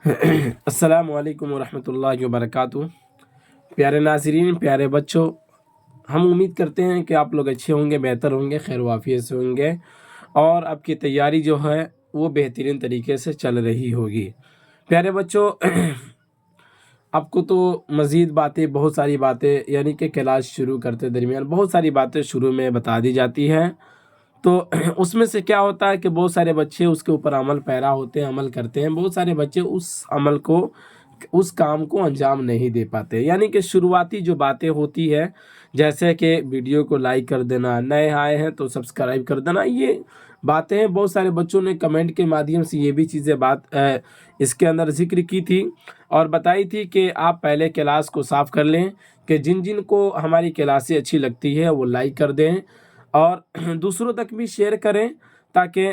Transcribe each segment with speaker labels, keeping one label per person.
Speaker 1: अस्सलामु अलैकुम वरहमतुल्लाहि वबरकातुहू। प्यारे नाज़रीन, प्यारे बच्चों, हम उम्मीद करते हैं कि आप लोग अच्छे होंगे, बेहतर होंगे, खैर वाफियत से होंगे और आपकी तैयारी जो है वो बेहतरीन तरीके से चल रही होगी। प्यारे बच्चों, आपको तो मज़ीद बातें, बहुत सारी बातें यानी कि क्लास शुरू करते दरमियान बहुत सारी बातें शुरू में बता दी जाती हैं। तो उसमें से क्या होता है कि बहुत सारे बच्चे उसके ऊपर अमल पैरा होते हैं, अमल करते हैं। बहुत सारे बच्चे उस अमल को, उस काम को अंजाम नहीं दे पाते। यानी कि शुरुआती जो बातें होती है, जैसे कि वीडियो को लाइक कर देना, नए आए हैं तो सब्सक्राइब कर देना, ये बातें हैं। बहुत सारे बच्चों ने कमेंट के माध्यम से ये भी चीज़ें इसके अंदर जिक्र की थी और बताई थी कि आप पहले क्लास को साफ़ कर लें, कि जिन जिन को हमारी क्लासें अच्छी लगती है वो लाइक कर दें और दूसरों तक भी शेयर करें, ताकि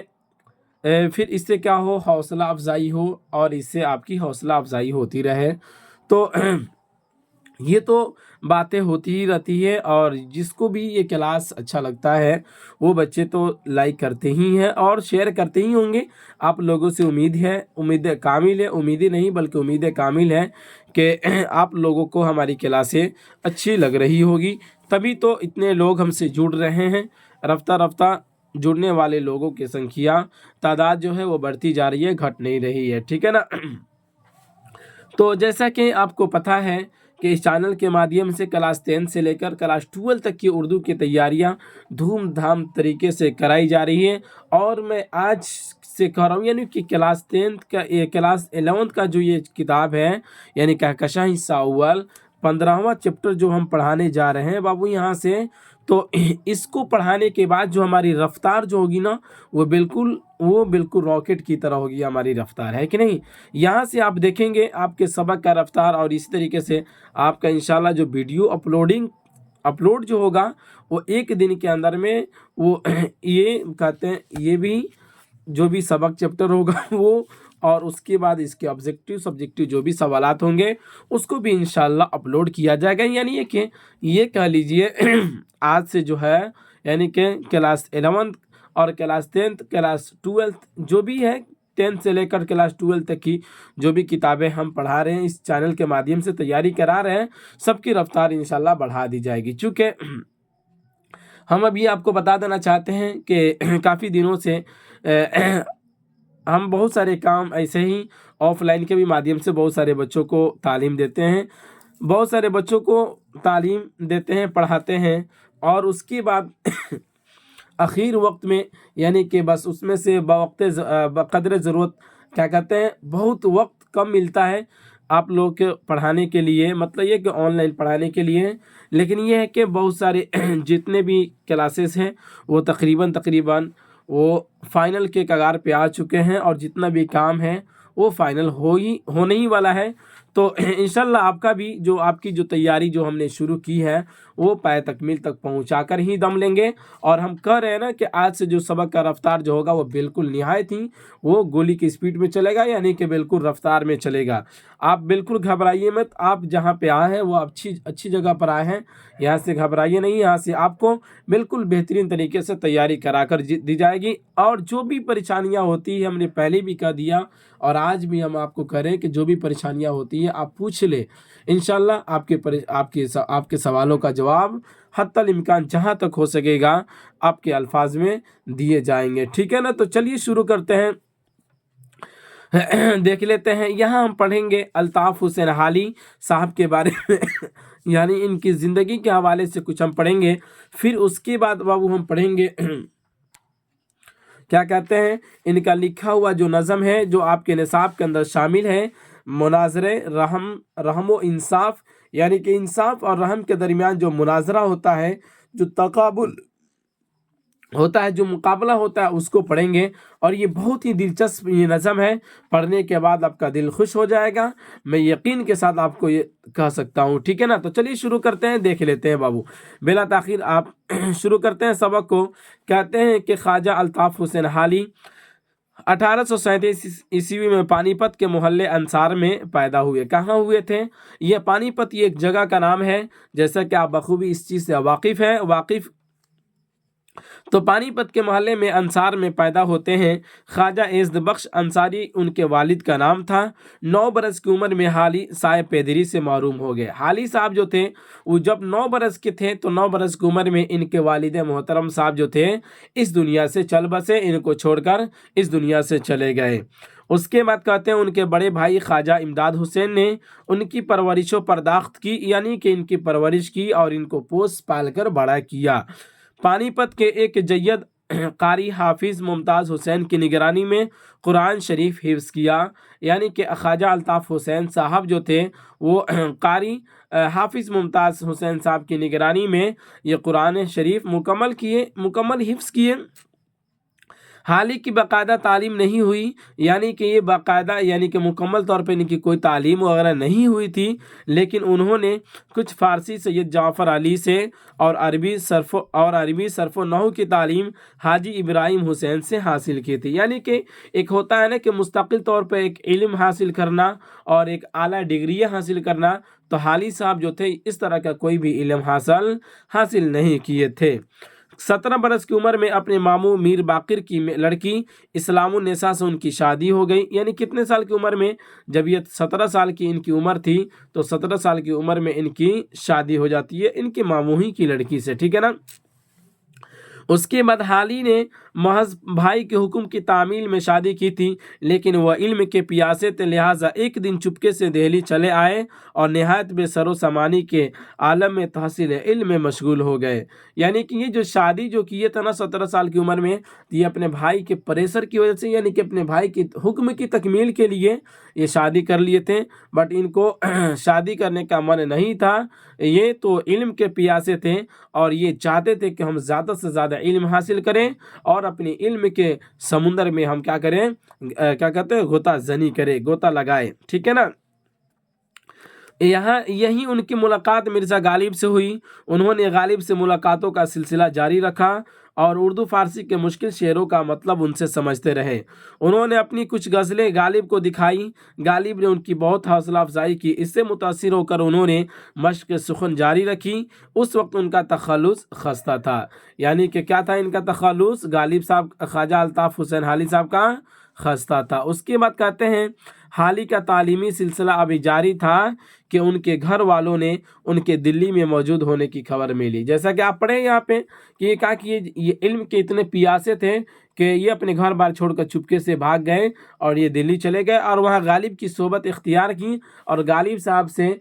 Speaker 1: फिर इससे क्या हो, हौसला अफजाई हो और इससे आपकी हौसला अफजाई होती रहे। तो ये तो बातें होती ही रहती है और जिसको भी ये क्लास अच्छा लगता है वो बच्चे तो लाइक करते ही हैं और शेयर करते ही होंगे। आप लोगों से उम्मीद है, उम्मीद कामिल है, उम्मीदें नहीं बल्कि उम्मीदें कामिल है कि आप लोगों को हमारी क्लासें अच्छी लग रही होगी, तभी तो इतने लोग हमसे जुड़ रहे हैं। रफ्ता रफ्ता जुड़ने वाले लोगों की संख्या, तादाद जो है वो बढ़ती जा रही है, घट नहीं रही है, ठीक है ना। तो जैसा कि आपको पता है कि इस चैनल के माध्यम से क्लास 10 से लेकर क्लास 12 तक की उर्दू की तैयारियां धूमधाम तरीके से कराई जा रही है। और मैं आज से कह रहा हूँ, यानी कि क्लास 10 का, ये क्लास 11 का जो ये किताब है, यानी कहकशां हिस्सा अव्वल 15वां चैप्टर जो हम पढ़ाने जा रहे हैं बाबू यहाँ से, तो इसको पढ़ाने के बाद जो हमारी रफ्तार जो होगी ना, वो बिल्कुल रॉकेट की तरह होगी हमारी रफ्तार, है कि नहीं। यहाँ से आप देखेंगे आपके सबक का रफ्तार और इसी तरीके से आपका इंशाल्लाह जो वीडियो अपलोड जो होगा वो एक दिन के अंदर में वो ये कहते हैं, ये भी जो भी सबक चैप्टर होगा वो, और उसके बाद इसके ऑब्जेक्टिव सब्जेक्टिव जो भी सवालात होंगे उसको भी इंशाल्लाह अपलोड किया जाएगा। यानी ये कह लीजिए आज से जो है, यानी कि क्लास 11 और क्लास 10 क्लास 12 जो भी है, 10 से लेकर क्लास 12 तक की जो भी किताबें हम पढ़ा रहे हैं, इस चैनल के माध्यम से तैयारी करा रहे हैं, सबकी रफ्तार इंशाल्लाह बढ़ा दी जाएगी। चूँकि हम अभी आपको बता देना चाहते हैं कि काफ़ी दिनों से हम बहुत सारे काम ऐसे ही ऑफलाइन के भी माध्यम से बहुत सारे बच्चों को तालीम देते हैं, बहुत सारे बच्चों को तालीम देते हैं, पढ़ाते हैं और उसके बाद आखिर वक्त में, यानी कि बस उसमें से बक़द्र ज़रूरत, क्या कहते हैं, बहुत वक्त कम मिलता है आप लोग के पढ़ाने के लिए, मतलब ये कि ऑनलाइन पढ़ाने के लिए। लेकिन ये है कि बहुत सारे जितने भी क्लासेस हैं वो तकरीबन वो फाइनल के कगार पे आ चुके हैं और जितना भी काम है वो फाइनल होने ही वाला है। तो इंशाल्लाह आपका भी जो आपकी जो तैयारी जो हमने शुरू की है वो पाए तकमील तक पहुंचाकर ही दम लेंगे। और हम कह रहे हैं ना कि आज से जो सबक का रफ्तार जो होगा वो बिल्कुल निहायत ही वो गोली की स्पीड में चलेगा, यानी कि बिल्कुल रफ्तार में चलेगा। आप बिल्कुल घबराइए मत, आप जहाँ पे आए हैं वो अच्छी जगह पर आए हैं, यहाँ से घबराइए नहीं। यहाँ से आपको बिल्कुल बेहतरीन तरीके से तैयारी कराकर दी जाएगी। और जो भी परेशानियाँ होती है, हमने पहले भी कह दिया और आज भी हम आपको कह रहे हैं कि जो भी परेशानियाँ होती है आप पूछ ले, इंशाल्लाह आपके सवालों का जवाब हत्तल इम्कान जहाँ तक हो सकेगा आपके अल्फाज में दिए जाएंगे, ठीक है ना। तो चलिए शुरू करते हैं। देख लेते हैं, यहाँ हम पढ़ेंगे अल्ताफ़ हुसैन हाली साहब के बारे में यानी इनकी ज़िंदगी के हवाले से कुछ हम पढ़ेंगे। फिर उसके बाद बाबू हम पढ़ेंगे क्या कहते हैं, इनका लिखा हुआ जो नज़म है जो आपके निसाब के अंदर शामिल है, मुनाजरे रहम व इंसाफ, यानी कि इंसाफ और रहम के दरमियान जो मुनाजरा होता है, जो तकाबुल होता है, जो मुकाबला होता है, उसको पढ़ेंगे। और ये बहुत ही दिलचस्प ये नज़म है, पढ़ने के बाद आपका दिल खुश हो जाएगा, मैं यकीन के साथ आपको ये कह सकता हूँ, ठीक है ना। तो चलिए शुरू करते हैं, देख लेते हैं बाबू बिला ताखिर। आप शुरू करते हैं सबक को। कहते हैं कि ख्वाजा अल्ताफ़ हुसैन हाली 1837 ईस्वी में पानीपत के मोहल्ले अंसार में पैदा हुए। कहाँ हुए थे? ये पानीपत ये एक जगह का नाम है, जैसा कि आप बखूबी इस चीज़ से वाकिफ़ تو پانی پت کے محلے میں انصار میں پیدا ہوتے ہیں۔ خواجہ عزت بخش انصاری ان کے والد کا نام تھا۔ 9 برس کی عمر میں حالی سائے پیدری سے معروم ہو گئے۔ حالی صاحب جو تھے وہ جب 9 برس کے تھے تو 9 برس کی عمر میں ان کے والد محترم صاحب جو تھے اس دنیا سے چل بسے، ان کو چھوڑ کر اس دنیا سے چلے گئے۔ اس کے بعد کہتے ہیں ان کے بڑے بھائی خواجہ امداد حسین نے ان کی پرورش و پرداخت کی، یعنی کہ ان کی پرورش کی اور ان کو پوس پال کر بڑا کیا۔ پانی پت کے ایک جید قاری حافظ ممتاز حسین کی نگرانی میں قرآن شریف حفظ کیا، یعنی کہ خواجہ الطاف حسین صاحب جو تھے وہ قاری حافظ ممتاز حسین صاحب کی نگرانی میں یہ قرآن شریف مکمل حفظ کیے۔ حالی کی باقاعدہ تعلیم نہیں ہوئی، یعنی کہ یہ باقاعدہ یعنی کہ مکمل طور پہ ان کی کوئی تعلیم وغیرہ نہیں ہوئی تھی، لیکن انہوں نے کچھ فارسی سید جعفر علی سے اور عربی صرف و نحو کی تعلیم حاجی ابراہیم حسین سے حاصل کی تھی۔ یعنی کہ ایک ہوتا ہے نا کہ مستقل طور پہ ایک علم حاصل کرنا اور ایک اعلیٰ ڈگریاں حاصل کرنا، تو حالی صاحب جو تھے اس طرح کا کوئی بھی علم حاصل نہیں کیے تھے۔ 17 برس کی عمر میں اپنے ماموں میر باقر کی لڑکی اسلام النساء سے ان کی شادی ہو گئی۔ یعنی کتنے سال کی عمر میں؟ جب یہ 17 سال کی ان کی عمر تھی تو 17 سال کی عمر میں ان کی شادی ہو جاتی ہے ان کے ماموں ہی کی لڑکی سے، ٹھیک ہے نا۔ اس کے بعد حالی نے محض بھائی کے حکم کی تعمیل میں شادی کی تھی، لیکن وہ علم کے پیاسے تھے، لہٰذا ایک دن چپکے سے دہلی چلے آئے اور نہایت بے سر و سامانی کے عالم میں تحصیل علم میں مشغول ہو گئے۔ یعنی کہ یہ جو شادی جو کیے تھا نا 17 سال کی عمر میں، یہ اپنے بھائی کے پریشر کی وجہ سے، یعنی کہ اپنے بھائی کی حکم کی تکمیل کے لیے یہ شادی کر لیے تھے، بٹ ان کو شادی کرنے کا من نہیں تھا۔ یہ تو علم کے پیاسے تھے اور یہ چاہتے تھے کہ ہم زیادہ سے زیادہ علم حاصل کریں اور اپنی علم کے سمندر میں ہم کیا کریں، کیا کہتے ہیں، غوطہ زنی کریں، غوطہ لگائے، ٹھیک ہے نا۔ یہیں ان کی ملاقات مرزا غالب سے ہوئی۔ انہوں نے غالب سے ملاقاتوں کا سلسلہ جاری رکھا اور اردو فارسی کے مشکل شعروں کا مطلب ان سے سمجھتے رہے۔ انہوں نے اپنی کچھ غزلیں غالب کو دکھائی، غالب نے ان کی بہت حوصلہ افزائی کی، اس سے متاثر ہو کر انہوں نے مشق سخن جاری رکھی۔ اس وقت ان کا تخلص خستہ تھا، یعنی کہ کیا تھا ان کا تخلص؟ غالب صاحب خواجہ الطاف حسین حالی صاحب کا خستہ تھا۔ اس کے بعد کہتے ہیں حالی کا تعلیمی سلسلہ ابھی جاری تھا کہ ان کے گھر والوں نے ان کے دلی میں موجود ہونے کی خبر ملی۔ جیسا کہ آپ پڑھیں یہاں پہ کہ یہ کہا کہ یہ علم کے اتنے پیاسے تھے کہ یہ اپنے گھر بار چھوڑ کر چپکے سے بھاگ گئے اور یہ دلی چلے گئے اور وہاں غالب کی صحبت اختیار کی، اور غالب صاحب سے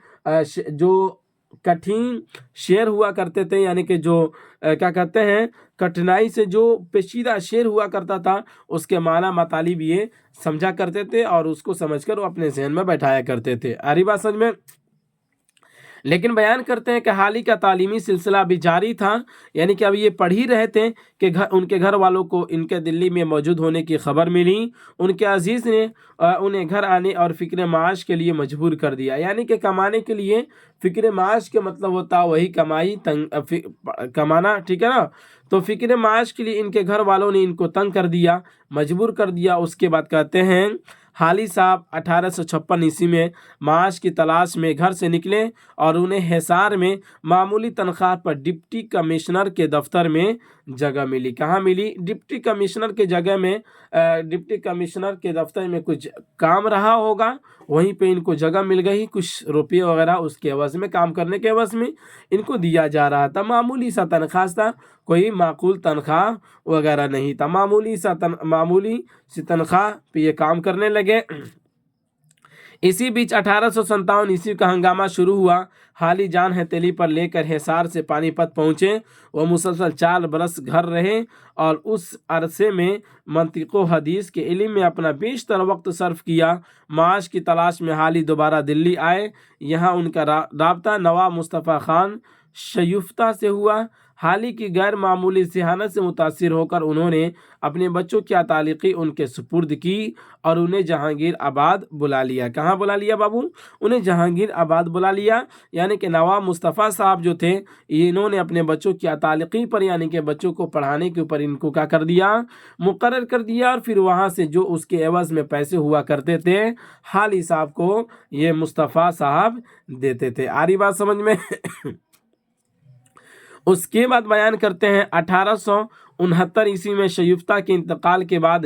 Speaker 1: جو کٹھن شعر ہوا کرتے تھے، یعنی کہ جو کیا کہتے ہیں کٹھنائی سے جو پیچیدہ شعر ہوا کرتا تھا، اس کے معنی مطالب یہ سمجھا کرتے تھے اور اس کو سمجھ کر وہ اپنے ذہن میں بیٹھایا کرتے تھے۔ آ رہی بات سمجھ میں؟ لیکن بیان کرتے ہیں کہ حالی کا تعلیمی سلسلہ ابھی جاری تھا، یعنی کہ اب یہ پڑھ ہی رہے تھے کہ ان کے گھر والوں کو ان کے دلی میں موجود ہونے کی خبر ملی۔ ان کے عزیز نے انہیں گھر آنے اور فکر معاش کے لیے مجبور کر دیا، یعنی کہ کمانے کے لیے، فکر معاش کے مطلب ہوتا وہی کمانا، ٹھیک ہے نا۔ تو فکر معاش کے لیے ان کے گھر والوں نے ان کو تنگ کر دیا، مجبور کر دیا۔ اس کے بعد کہتے ہیں حالی صاحب 1856 عیسوی میں معاش کی تلاش میں گھر سے نکلے اور انہیں حصار میں معمولی تنخواہ پر ڈپٹی کمشنر کے دفتر میں جگہ ملی۔ کہاں ملی؟ ڈپٹی کمشنر کے جگہ میں، ڈپٹی کمشنر کے دفتر میں کچھ کام رہا ہوگا، وہیں پہ ان کو جگہ مل گئی، کچھ روپیے وغیرہ اس کے عوض میں، کام کرنے کے عوض میں ان کو دیا جا رہا تھا۔ معمولی سا تنخواہ تھا، کوئی معقول تنخواہ وغیرہ نہیں تھا، معمولی سی تنخواہ پہ یہ کام کرنے لگے۔ اسی بیچ 1857 عیسوی کا ہنگامہ شروع ہوا۔ حالی جان ہتھیلی پر لے کر حصار سے پانی پت پہنچے۔ وہ مسلسل 4 برس گھر رہے اور اس عرصے میں منطق و حدیث کے علم میں اپنا بیشتر وقت صرف کیا۔ معاش کی تلاش میں حالی دوبارہ دلی آئے۔ یہاں ان کا رابطہ نواب مصطفیٰ خان شیفتہ سے ہوا۔ حالی کی غیر معمولی ذہانت سے متاثر ہو کر انہوں نے اپنے بچوں کی تعلیقی ان کے سپرد کی اور انہیں جہانگیر آباد بلا لیا۔ کہاں بلا لیا بابو؟ انہیں جہانگیر آباد بلا لیا، یعنی کہ نواب مصطفیٰ صاحب جو تھے انہوں نے اپنے بچوں کی تعلیقی پر، یعنی کہ بچوں کو پڑھانے کے اوپر ان کو کیا کر دیا؟ مقرر کر دیا، اور پھر وہاں سے جو اس کے عوض میں پیسے ہوا کرتے تھے حالی صاحب کو یہ مصطفیٰ صاحب دیتے تھے۔ آ رہی بات سمجھ میں؟ اس کے بعد بیان کرتے ہیں 1869 میں شیفتہ کے انتقال کے بعد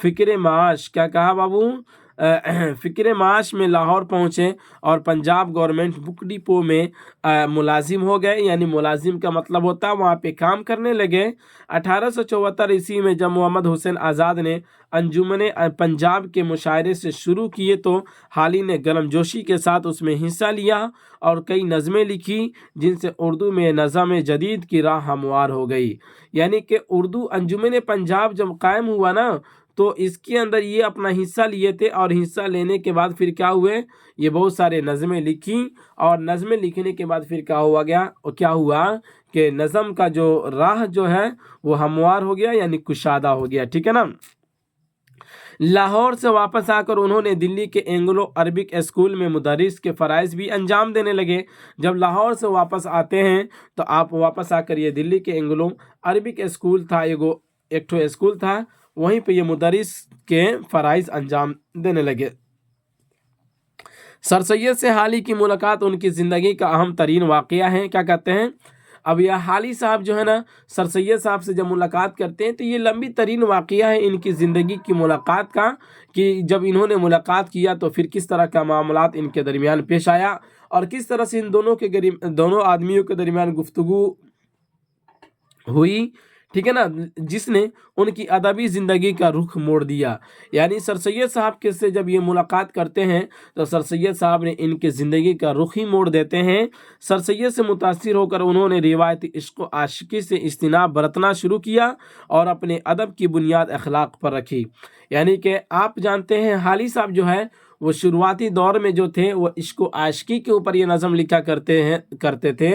Speaker 1: فکر معاش، کیا کہا بابو، فکر معاش میں لاہور پہنچے اور پنجاب گورنمنٹ بک ڈپو میں ملازم ہو گئے، یعنی ملازم کا مطلب ہوتا ہے وہاں پہ کام کرنے لگے۔ 1874 میں جب محمد حسین آزاد نے انجمن پنجاب کے مشاعرے سے شروع کیے تو حالی نے گرم جوشی کے ساتھ اس میں حصہ لیا اور کئی نظمیں لکھی جن سے اردو میں نظم جدید کی راہ ہموار ہو گئی۔ یعنی کہ اردو انجمن پنجاب جب قائم ہوا نا تو اس کے اندر یہ اپنا حصہ لیے تھے، اور حصہ لینے کے بعد پھر کیا ہوئے، یہ بہت سارے نظمیں لکھی، اور نظمیں لکھنے کے بعد پھر کیا ہوا کہ نظم کا جو راہ جو ہے وہ ہموار ہو گیا، یعنی کشادہ ہو گیا، ٹھیک ہے نا۔ لاہور سے واپس آ کر انہوں نے دلی کے اینگلو عربک اسکول میں مدرس کے فرائض بھی انجام دینے لگے۔ جب لاہور سے واپس آتے ہیں تو آپ واپس آ کر یہ دلی کے اینگلو عربک اسکول تھا، ایک ٹھو اسکول تھا، وہیں پہ یہ مدرس کے فرائض انجام دینے لگے۔ سر سید سے حالی کی ملاقات ان کی زندگی کا اہم ترین واقعہ ہے، کیا کہتے ہیں، اب یہ حالی صاحب جو ہے نا سر سید صاحب سے جب ملاقات کرتے ہیں تو یہ لمبی ترین واقعہ ہے ان کی زندگی کی ملاقات کا، کہ جب انہوں نے ملاقات کیا تو پھر کس طرح کا معاملات ان کے درمیان پیش آیا، اور کس طرح سے ان دونوں آدمیوں کے درمیان گفتگو ہوئی، ٹھیک ہے نا، جس نے ان کی ادبی زندگی کا رخ موڑ دیا۔ یعنی سر سید صاحب کے سے جب یہ ملاقات کرتے ہیں تو سر سید صاحب نے ان کے زندگی کا رخ ہی موڑ دیتے ہیں۔ سر سید سے متاثر ہو کر انہوں نے روایتی عشق و عاشقی سے اجتناب برتنا شروع کیا اور اپنے ادب کی بنیاد اخلاق پر رکھی۔ یعنی کہ آپ جانتے ہیں حالی صاحب جو ہے وہ شروعاتی دور میں جو تھے وہ عشق و عاشقی کے اوپر یہ نظم لکھا کرتے تھے،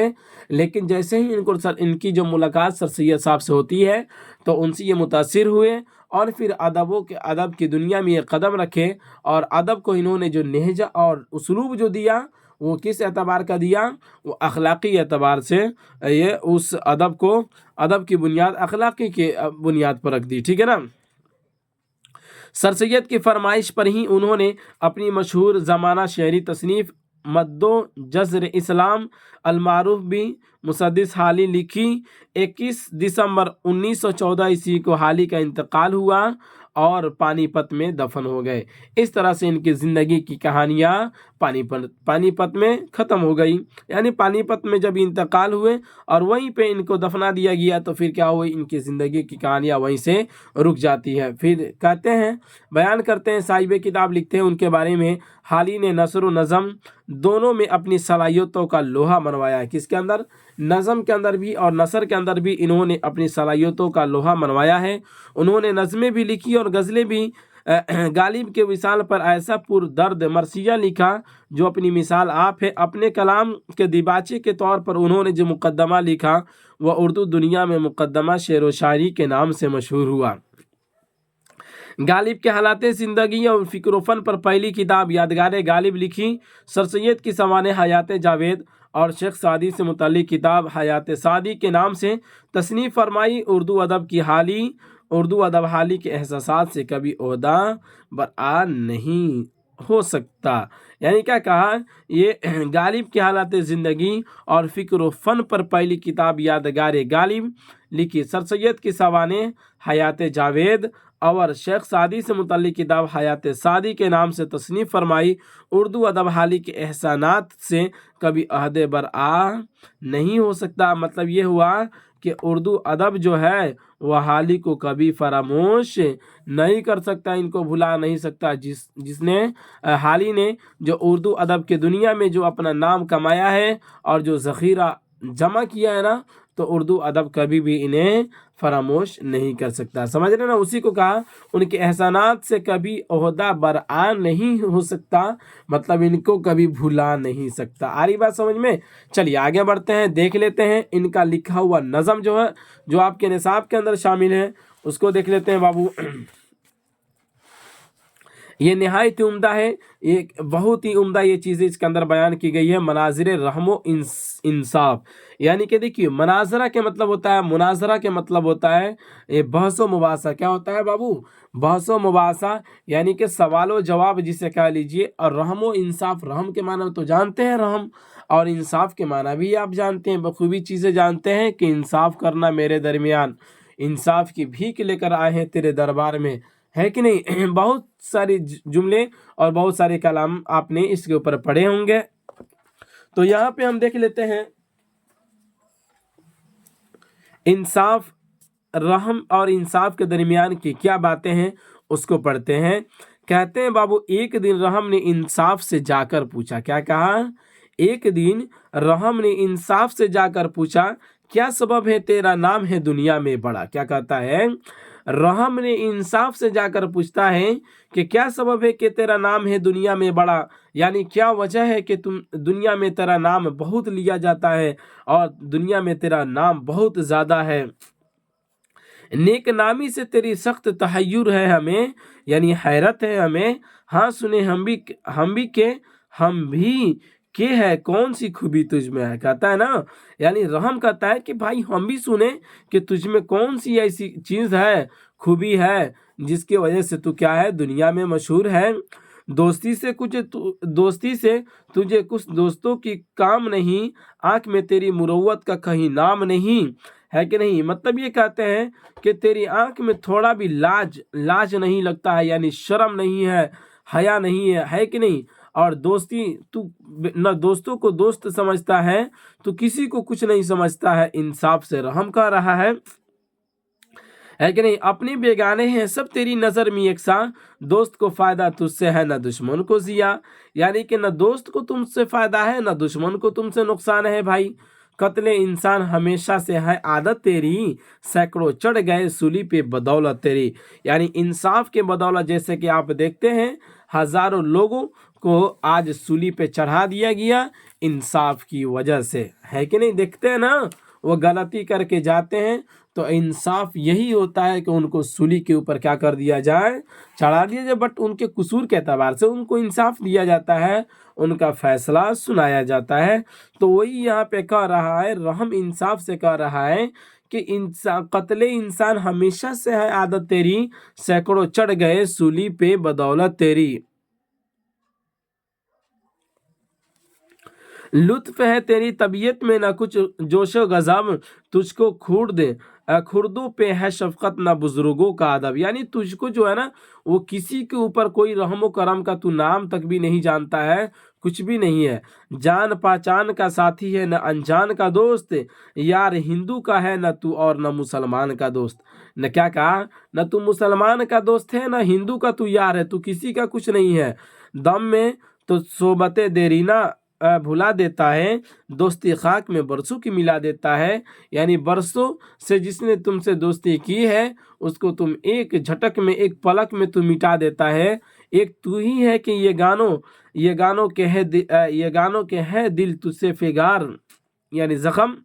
Speaker 1: لیکن جیسے ہی ان کی جو ملاقات سر سید صاحب سے ہوتی ہے تو ان سے یہ متاثر ہوئے، اور پھر ادب کی دنیا میں یہ قدم رکھے، اور ادب کو انہوں نے جو لہجہ اور اسلوب جو دیا وہ کس اعتبار کا دیا، وہ اخلاقی اعتبار سے، یہ اس ادب کی بنیاد اخلاقی کی بنیاد پر رکھ دی، ٹھیک ہے نا۔ سر سید کی فرمائش پر ہی انہوں نے اپنی مشہور زمانہ شعری تصنیف مد و جزر اسلام المعروف بھی مسدس حالی لکھی۔ 21 دسمبر 1914 کو حالی کا انتقال ہوا اور پانی پت میں دفن ہو گئے۔ اس طرح سے ان کی زندگی کی کہانیاں پانی پت میں ختم ہو گئی، یعنی پانی پت میں جب انتقال ہوئے اور وہیں پہ ان کو دفنا دیا گیا تو پھر کیا ہوئی، ان کی زندگی کی کہانیاں وہیں سے رک جاتی ہے۔ پھر کہتے ہیں، بیان کرتے ہیں، صاحب کتاب لکھتے ہیں ان کے بارے میں، حالی نے نثر و نظم دونوں میں اپنی صلاحیتوں کا لوہا منوایا ہے۔ کس کے اندر، نظم کے اندر بھی اور نثر کے اندر بھی انہوں نے اپنی صلاحیتوں کا لوہا منوایا ہے۔ انہوں نے نظمیں بھی لکھی اور غزلیں بھی۔ غالب کے وصال پر ایسا پر درد مرثیہ لکھا جو اپنی مثال آپ ہے۔ اپنے کلام کے دیباچے کے طور پر انہوں نے جو مقدمہ لکھا وہ اردو دنیا میں مقدمہ شعر و شاعری کے نام سے مشہور ہوا۔ غالب کے حالات زندگی اور فکر و فن پر پہلی کتاب یادگار غالب لکھی۔ سر سید کی سوانح حیات جاوید اور شیخ سعدی سے متعلق کتاب حیات سعدی کے نام سے تصنیف فرمائی۔ اردو ادب حالی کے احساسات سے کبھی عہدہ برآ نہیں ہو سکتا۔ یعنی کیا کہا، یہ غالب کی حالات زندگی اور فکر و فن پر پہلی کتاب یادگار غالب لکھی۔ سر سید کی سوانح حیات جاوید اور شیخ سعدی سے متعلق کتاب حیات سعدی کے نام سے تصنیف فرمائی۔ اردو ادب حالی کے احسانات سے کبھی عہدہ برآ نہیں ہو سکتا۔ مطلب یہ ہوا کہ اردو ادب جو ہے وہ حالی کو کبھی فراموش نہیں کر سکتا، ان کو بھلا نہیں سکتا۔ جس نے حالی نے جو اردو ادب کے دنیا میں جو اپنا نام کمایا ہے اور جو ذخیرہ جمع کیا ہے نا، تو اردو ادب کبھی بھی انہیں فراموش نہیں کر سکتا۔ سمجھ رہے نا، اسی کو کہا ان کے احسانات سے کبھی عہدہ برآ نہیں ہو سکتا، مطلب ان کو کبھی بھلا نہیں سکتا۔ آ رہی بات سمجھ میں؟ چلیے آگے بڑھتے ہیں، دیکھ لیتے ہیں ان کا لکھا ہوا نظم جو ہے جو آپ کے نصاب کے اندر شامل ہے اس کو دیکھ لیتے ہیں بابو۔ یہ نہایت उम्दा है, ये बहुत ही उम्दा ये चीज़ें इसके अंदर बयान की गई है. मनाजिर रहमो इंसाफ, यानी कि देखिए मनाजरा के मतलब होता है, मुनाजरा के मतलब होता है ये बहस व मुबासा. क्या होता है बाबू? बहस व मुबासा, यानी कि सवाल व जवाब जिसे कह लीजिए. और रहमो इंसाफ, रहम के माना तो जानते हैं रहम, और इंसाफ के माना भी आप जानते हैं, बखूबी चीज़ें जानते हैं कि इंसाफ करना मेरे दरमियान, इंसाफ की भीख लेकर आए हैं तेरे दरबार में, है कि नहीं. बहुत सारे जुमले और बहुत सारे कलाम आपने इसके ऊपर पढ़े होंगे. तो यहाँ पे हम देख लेते हैं इंसाफ, रहम और इंसाफ के दरमियान की क्या बातें हैं उसको पढ़ते हैं. कहते हैं बाबू, एक दिन रहम ने इंसाफ से जाकर पूछा. क्या कहा? एक दिन रहम ने इंसाफ से जाकर पूछा, क्या सबब है तेरा नाम है दुनिया में बड़ा. क्या कहता है? रहम ने इंसाफ से जाकर पूछता है कि क्या सबब है कि तेरा नाम है दुनिया में बड़ा, यानी क्या वजह है कि तुम दुनिया में तेरा नाम बहुत लिया जाता है और दुनिया में तेरा नाम बहुत ज़्यादा है. नेक नामी से तेरी सख्त तहय्युर है हमें, यानी हैरत है हमें. हाँ सुने हम भी के है कौन सी खूबी तुझ में है. कहता है ना, यानी रहम कहता है कि भाई हम भी सुने कि तुझ में कौन सी ऐसी चीज़ है, खूबी है, जिसकी वजह से तू क्या है, दुनिया में मशहूर है. दोस्ती से तुझे कुछ दोस्तों की काम नहीं, आँख में तेरी मुरव्वत का कहीं नाम नहीं, है कि नहीं. मतलब ये कहते हैं कि तेरी आँख में थोड़ा भी लाज नहीं लगता है, यानी शर्म नहीं है, हया नहीं है कि नहीं. और दोस्ती, तू न दोस्तों को दोस्त समझता है तो किसी को कुछ नहीं समझता है. इंसाफ से रहम कह रहा है कि नहीं. अपने बेगाने हैं सब तेरी नज़र में यकसा, दोस्त को फ़ायदा तुझसे है न दुश्मन को ज़िया, यानी कि न दोस्त को तुमसे फ़ायदा है न दुश्मन को तुमसे नुकसान है. भाई कत्ले इंसान हमेशा से है आदत तेरी, सैकड़ों चढ़ गए सूली पे बदौलत तेरी, यानी इंसाफ के बदौलत जैसे कि आप देखते हैं हज़ारों लोगों को आज सूली पे चढ़ा दिया गया इंसाफ की वजह से, है कि नहीं. देखते हैं ना, वो गलती करके जाते हैं तो इंसाफ यही होता है कि उनको सूली के ऊपर क्या कर दिया जाए, चढ़ा दिया जाए. बट उनके कसूर के एतबार से उनको इंसाफ दिया जाता है, उनका फैसला सुनाया जाता है. तो वही यहाँ पे कह रहा है, रहम इंसाफ से कह रहा है कि कत्ले इंसान हमेशा से है आदत तेरी, सैकड़ों चढ़ गए सूली पे बदौलत तेरी. लुत्फ है तेरी तबीयत में न कुछ जोशो गज़ब, तुझको खुर्दों पे है शफकत न बुजुर्गों का अदब, यानी तुझको जो है ना वो किसी के ऊपर कोई रहमो करम का तू नाम तक भी नहीं जानता है, कुछ भी नहीं है. जान पहचान का साथी है न अनजान का दोस्त, यार हिंदू का है न तू और न मुसलमान का दोस्त. न क्या कहा, न तू मुसलमान का दोस्त है न हिंदू का तू यार है, तू किसी का कुछ नहीं है. दम में तो सोबतें देरीना भुला देता है, दोस्ती खाक में बरसों की मिला देता है, यानी बरसों से जिसने तुमसे दोस्ती की है उसको तुम एक झटक में, एक पलक में तुम मिटा देता है. एक तू ही है कि ये गानों के है दिल तुझसे फिगार, यानी जख्म.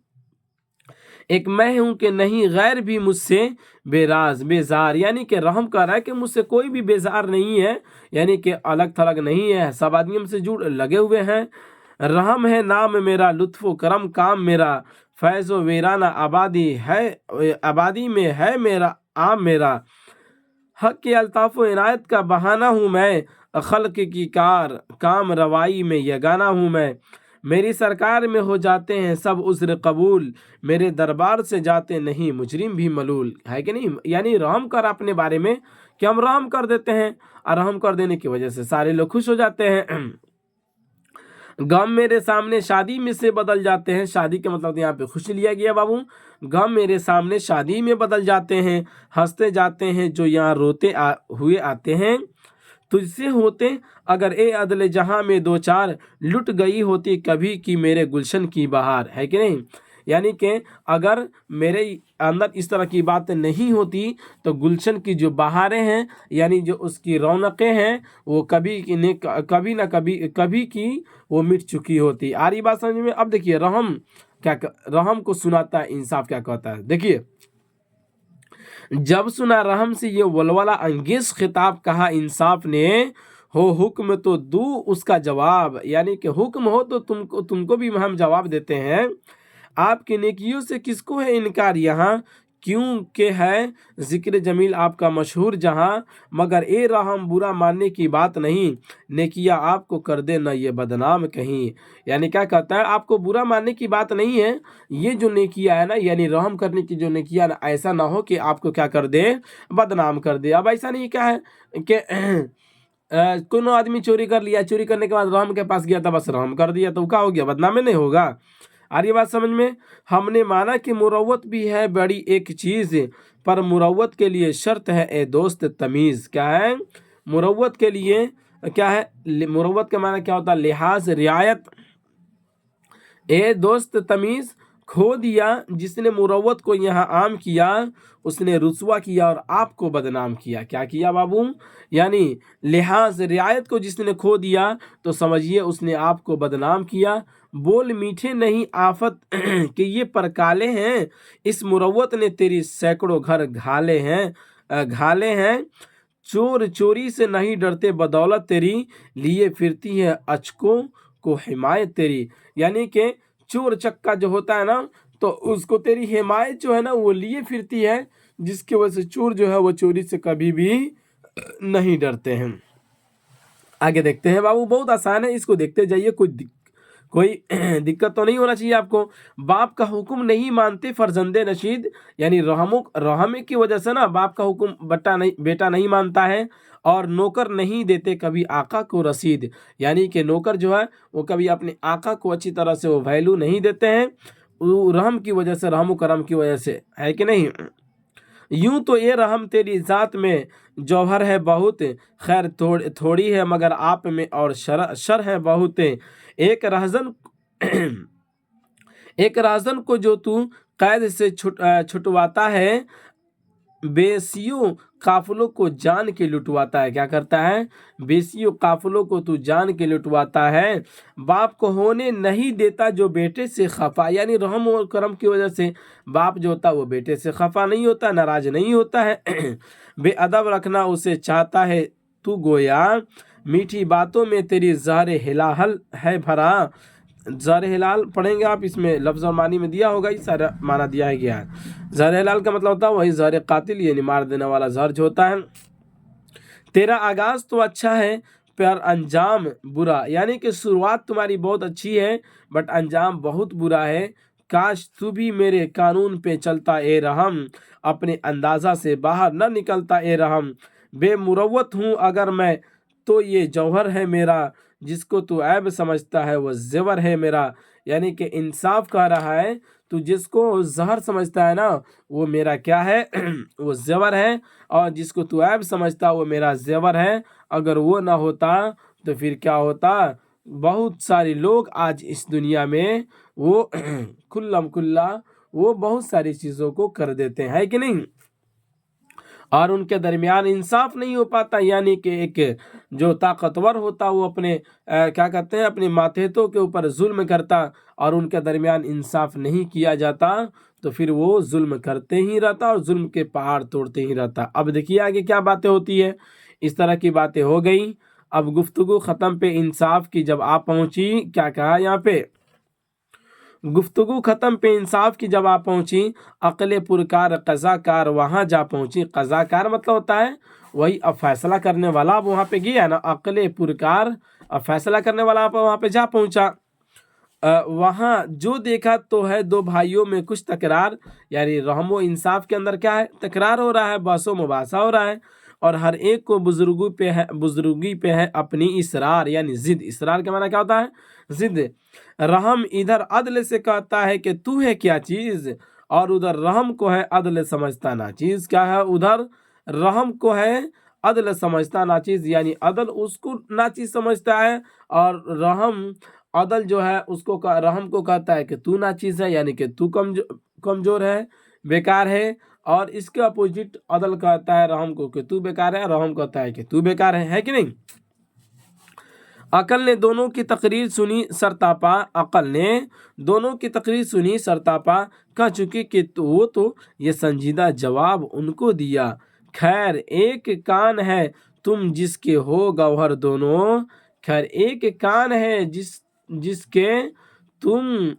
Speaker 1: एक मैं हूँ कि नहीं गैर भी मुझसे बेजार, यानी कि रहम कर रहा है कि मुझसे कोई भी बेजार नहीं है, यानी कि अलग थलग नहीं है, सब आदमियों से जुड़ लगे हुए हैं. रहम है नाम मेरा, लुत्फ़ो करम काम मेरा, फैज़ो वीराना आबादी में है मेरा आम मेरा. हक के अल्ताफ़ व इनायत का बहाना हूँ मैं, खल्क की काम रवाई में यगाना हूँ मैं. मेरी सरकार में हो जाते हैं सब उज़्र कबूल, मेरे दरबार से जाते नहीं मुजरिम भी मलूल, है कि नहीं. यानी रहम कर अपने बारे में कि हम रहम कर देते हैं, और रहम कर देने की वजह से सारे लोग खुश हो जाते हैं. गम मेरे सामने शादी में से बदल जाते हैं, शादी के मतलब यहाँ पे खुशी लिया गया बाबू. गम मेरे सामने शादी में बदल जाते हैं, हंसते जाते हैं जो यहाँ रोते हुए आते हैं. तुझसे होते अगर ए अदले जहां में दो चार, लुट गई होती कभी की मेरे गुलशन की बहार, है कि नहीं. यानी कि अगर मेरे अंदर इस तरह की बातें नहीं होती तो गुलशन की जो बहारें हैं, यानी जो उसकी रौनकें हैं, वो कभी की वो मिट चुकी होती. आ रही बात समझ में. अब देखिए रहम को सुनाता है इंसाफ क्या कहता है. देखिए, जब सुना रहम से ये वलवला अंगेज खिताब, कहा इंसाफ ने हो हुक्म तो दू उसका जवाब, यानी कि हुक्म हो तो तुमको भी हम जवाब देते हैं। आपकी नेकियों से किसको है इनकार यहाँ, क्योंकि है जिक्र जमील आपका मशहूर जहाँ। मगर ए रहम बुरा मानने की बात नहीं, नेकिया आपको कर दे न ये बदनाम कहीं। यानी क्या कहता है, आपको बुरा मानने की बात नहीं है, ये जो नेकिया है ना, यानी रहम करने की जो नेकिया ना, ऐसा ना हो कि आपको क्या कर दे, बदनाम कर दे। अब ऐसा नहीं क्या है कि कोनो आदमी चोरी कर लिया, चोरी करने के बाद रहम के पास गया था, बस रहम कर दिया, तो क्या हो गया, बदनामी नहीं होगा। आ रही बात समझ में। हमने माना कि मुरव्वत भी है बड़ी एक चीज़, पर मुरव्वत के लिए शर्त है ए दोस्त तमीज़। क्या है मुरव्वत के लिए, क्या है मुरव्वत का माना क्या होता है, लिहाज रियायत। ए दोस्त तमीज़, खो दिया जिसने मुरव्वत को यहाँ आम किया, उसने रुसवा किया और आपको बदनाम किया। क्या किया बाबू, यानी लिहाज रियायत को जिसने खो दिया तो समझिए उसने आपको बदनाम किया। बोल मीठे नहीं आफत कि ये परकाले हैं, इस मुरव्वत ने तेरी सैकड़ों घर घाले हैं। चोर चोरी से नहीं डरते, बदौलत तेरी लिए फिरती है अचकों को हिमायत तेरी। यानी कि चोर चक्का जो होता है ना, तो उसको तेरी हिमायत जो है ना वो लिए फिरती है, जिसकी वजह से चोर जो है वो चोरी से कभी भी नहीं डरते हैं। आगे देखते हैं बाबू, बहुत आसान है, इसको देखते जाइए, कोई दिक्कत तो नहीं होना चाहिए आपको। बाप का हुक्म नहीं मानते फर्जंदे नशीद, यानी रहमे की वजह से ना बाप का हुक्म बेटा नहीं मानता है, और नौकर नहीं देते कभी आका को रसीद। यानी कि नौकर जो है वो कभी अपने आका को अच्छी तरह से वो वैल्यू नहीं देते हैं, रहम की वजह से, रहम करम की वजह से, है कि नहीं। यूं तो ये रहम तेरी ज़ात में जौहर है बहुत, खैर थोड़ी है मगर आप में और शर है बहुत। एक राजन को जो तू कैद से छुटवाता है, बेसियों काफिलों को जान के लुटवाता है। क्या करता है, बेसियों काफिलों को तू जान के लुटवाता है। बाप को होने नहीं देता जो बेटे से खफा, यानी रहम और करम की वजह से बाप जो होता है वो बेटे से खफा नहीं होता, नाराज नहीं होता है। बेअदब रखना उसे चाहता है तू गोया, मीठी बातों में तेरी ज़हर हिलाहल है भरा। ज़हर हिलाल पढ़ेंगे आप, इसमें लफ्ज़ और मानी में दिया होगा, इस सारा माना दिया है गया है। ज़हर हिलाल का मतलब होता है वही ज़हर कातिल, यानी मार देने वाला ज़हर जो होता है। तेरा आगाज़ तो अच्छा है पर अंजाम बुरा, यानी कि शुरुआत तुम्हारी बहुत अच्छी है बट अंजाम बहुत बुरा है। काश तू भी मेरे कानून पे चलता ए रहम, अपने अंदाज़ा से बाहर न निकलता ए रहम। बेमुरव्वत हूँ अगर मैं तो ये जौहर है मेरा, जिसको तू ऐब समझता है वो ज़ेवर है मेरा। यानी कि इंसाफ कह रहा है, तू जिसको जहर समझता है ना वो मेरा क्या है वो ज़ेवर है, और जिसको तू ऐब समझता वो मेरा ज़ेवर है। अगर वो ना होता तो फिर क्या होता, बहुत सारे लोग आज इस दुनिया में वो खुल्लम खुल्ला वो बहुत सारी चीज़ों को कर देते हैं, है कि नहीं, और उनके दरमियान इंसाफ नहीं हो पाता। यानी कि एक जो ताकतवर होता वो अपने क्या कहते हैं, अपने मातहतों के ऊपर जुल्म करता, और उनके दरमियान इंसाफ नहीं किया जाता, तो फिर वो जुल्म करते ही रहता और जुल्म के पहाड़ तोड़ते ही रहता। अब देखिए आगे क्या बातें होती है, इस तरह की बातें हो गई। अब गुफ्तगू ख़त्म पे इंसाफ की जब आप पहुँची, क्या कहा यहाँ पे, गुफ्तगू ख़त्म पे इंसाफ की जब आप पहुँची, अक्ल पुरकार क़ज़ाकार वहाँ जा पहुँची। क़ज़ाकार मतलब होता है वही अब फैसला करने वाला, अब वहाँ पे गया ना, अक्ल पुरकार अब फैसला करने वाला आप वहाँ पे जा पहुँचा। वहाँ जो देखा तो है दो भाइयों में कुछ तकरार, यानी रहमो इंसाफ के अंदर क्या है, तकरार हो रहा है, बहसो मुबासा हो रहा है, और हर एक को बुजुर्गी पे है अपनी इसरार, यानी जिद। इसरार के माना क्या होता है, जिद। रहम इधर अदल से कहता है कि तू है क्या चीज़, और उधर रहम को है अदल समझता ना चीज़। क्या है, उधर रहम को है अदल समझता ना चीज़, यानी अदल उसको ना चीज़ समझता है, और रहम अदल जो है उसको रहम को कहता है कि तू ना चीज़ है, यानी कि तू कमज़ोर है, बेकार है। और इसके अपोजिट अदल कहता है रहम को कि तू बेकार है, रहम कहता है कि तू बेकार है कि नहीं। अकल ने दोनों की तकरीर सुनी सरतापा, अकल ने दोनों की तकरीर सुनी सरतापा, कह चुकी कि तो ये संजीदा जवाब उनको दिया। खैर एक कान है तुम जिसके हो गौहर दोनों, खैर एक कान है जिसके तुम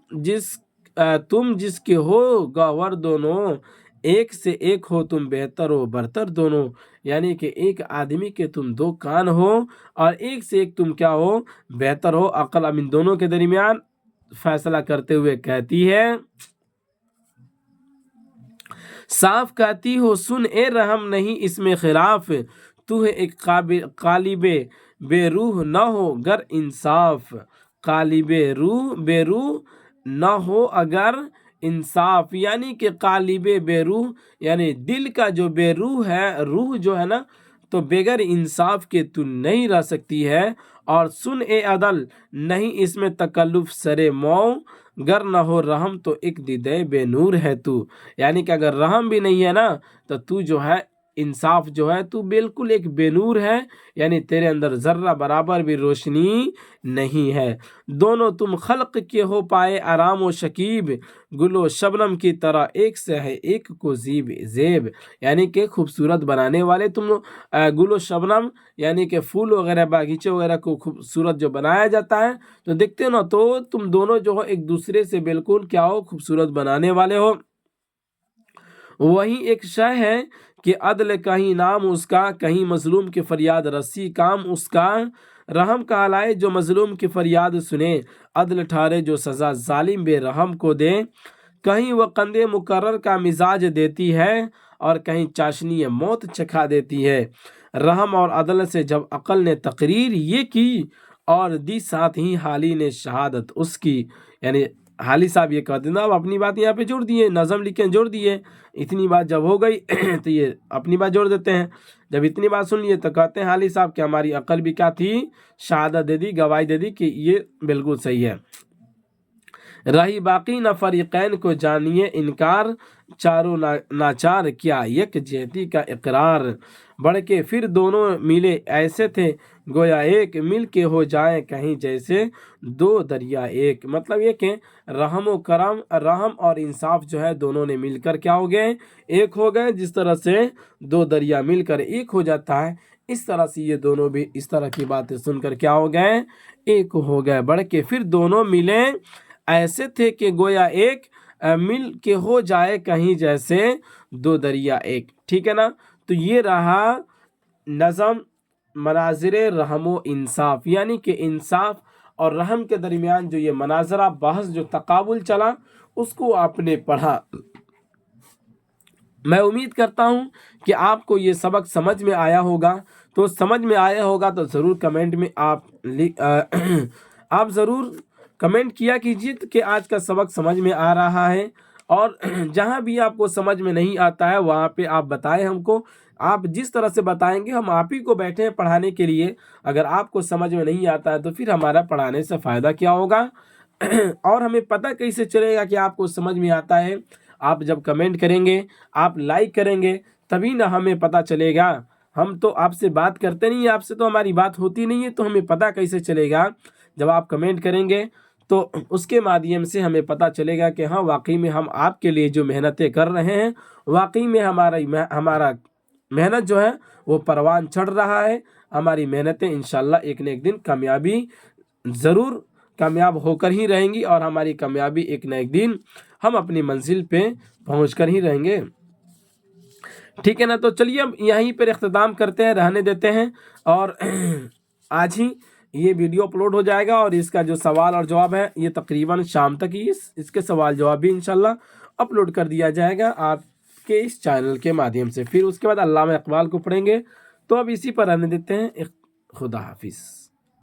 Speaker 1: जिसके हो गौहर दोनों, एक से एक हो तुम बेहतर हो बरतर दोनों। यानी कि एक आदमी के तुम दो कान हो और एक से एक तुम क्या हो, बेहतर हो। अकल अब इन दोनों के दरमियान फैसला करते हुए कहती है, साफ कहती हो सुन ए रहम नहीं इसमें खिलाफ, तू है एक कालिबे बेरूह न हो गर इंसाफ, कालिबे बेरूह न हो अगर इंसाफ। यानी कि कालिबे बेरूह यानी दिल का जो बेरूह है, रूह जो है ना, तो बगैर इंसाफ के तू नहीं रह सकती है। और सुन ए अदल नहीं इसमें तकल्लुफ सरे मौ, गर न हो रहम तो एक दिदे बेनूर है तू। यानी कि अगर रहम भी नहीं है ना, तो तू जो है इंसाफ जो है तू बिल्कुल एक बेनूर है, यानी तेरे अंदर जर्रा बराबर भी रोशनी नहीं है। दोनों तुम खल्क के हो पाए आराम व शकीब, गुलो शबनम की तरह एक से है एक को जेब। यानी कि खूबसूरत बनाने वाले तुम गुलो शबनम, यानी कि फूल वगैरह बागीचे वगैरह को खूबसूरत जो बनाया जाता है, तो देखते हो ना, तो तुम दोनों जो हो एक दूसरे से बिल्कुल क्या हो, खूबसूरत बनाने वाले हो। वही एक शय है कि अदल कहीं नाम उसका, कहीं मजलूम की फरियाद रस्सी काम उसका, रहम कहलाए जो मजलूम की फरियाद सुने, अदल ठारे जो सज़ा जालिम बेरहम को दे। कहीं वह कंदे मुकर्रर का मिजाज देती है और कहीं चाशनी मौत चखा देती है। रहम और अदल से जब अकल ने तकरीर ये की और दी साथ ही हाली ने शहादत उसकी, यानी हाली साहब ये कहते ना, अब अपनी बात यहाँ पे जोड़ दिए, नज़म लिखे जोड़ दिए। इतनी बात जब हो गई तो ये अपनी बात जोड़ देते हैं। जब इतनी बात सुन लिए तो कहते हैं हाली साहब कि हमारी अकल भी क्या थी, शहादत दे दी, गवाही दे दी कि ये बिल्कुल सही है। रही बाकी न फरीकैन को जानिए इनकार, चारों नाचार क्या यकजहती का इकरार। बढ़ के फिर दोनों मिले ऐसे थे गोया एक, मिल के हो जाए कहीं जैसे दो दरिया एक। मतलब ये कि रहम व करम, रहम और इंसाफ जो है दोनों ने मिलकर क्या हो गए, एक हो गए। जिस तरह से दो दरिया मिलकर एक हो जाता है, इस तरह से ये दोनों भी इस तरह की बातें सुनकर क्या हो गए, एक हो गए। बढ़ के फिर दोनों मिले ऐसे थे कि गोया एक, मिल के हो जाए कहीं जैसे दो दरिया एक। ठीक है ना। तो ये रहा नज़म मनाजिर रहम व इंसाफ, यानी कि इंसाफ और रहम के दरमियान जो ये मनाजरा बहस जो तकाबुल चला, उसको आपने पढ़ा। मैं उम्मीद करता हूँ कि आपको ये सबक समझ में आया होगा। तो समझ में आया होगा तो ज़रूर कमेंट में आप ज़रूर कमेंट किया कीजिए कि आज का सबक समझ में आ रहा है। और जहाँ भी आपको समझ में नहीं आता है वहाँ पे आप बताएं हमको। आप जिस तरह से बताएंगे हम आप ही को बैठे हैं पढ़ाने के लिए। अगर आपको समझ में नहीं आता है तो फिर हमारा पढ़ाने से फ़ायदा क्या होगा। और हमें पता कैसे चलेगा कि आपको समझ में आता है। आप जब कमेंट करेंगे, आप लाइक करेंगे, तभी ना हमें पता चलेगा। हम तो आपसे बात करते नहीं, आपसे तो हमारी बात होती नहीं है, तो हमें पता कैसे चलेगा। जब आप कमेंट करेंगे तो उसके माध्यम से हमें पता चलेगा कि हाँ वाकई में हम आपके लिए जो मेहनतें कर रहे हैं, वाकई में हमारा मेहनत जो है वो परवान चढ़ रहा है। हमारी मेहनतें इंशाल्लाह एक न एक दिन कामयाबी ज़रूर कामयाब होकर ही रहेंगी और हमारी कामयाबी एक न एक दिन हम अपनी मंजिल पे पहुँच कर ही रहेंगे। ठीक है ना। तो चलिए अब यहीं पर इख्तिताम करते हैं, रहने देते हैं। और आज ही ये वीडियो अपलोड हो जाएगा और इसका जो सवाल और जवाब है ये तकरीबन शाम तक ही इसके सवाल जवाब भी इंशाल्लाह अपलोड कर दिया जाएगा आपके इस चैनल के माध्यम से। फिर उसके बाद अल्लामा इकबाल को पढ़ेंगे। तो अब इसी पर रहने देते हैं। खुदा हाफिज़।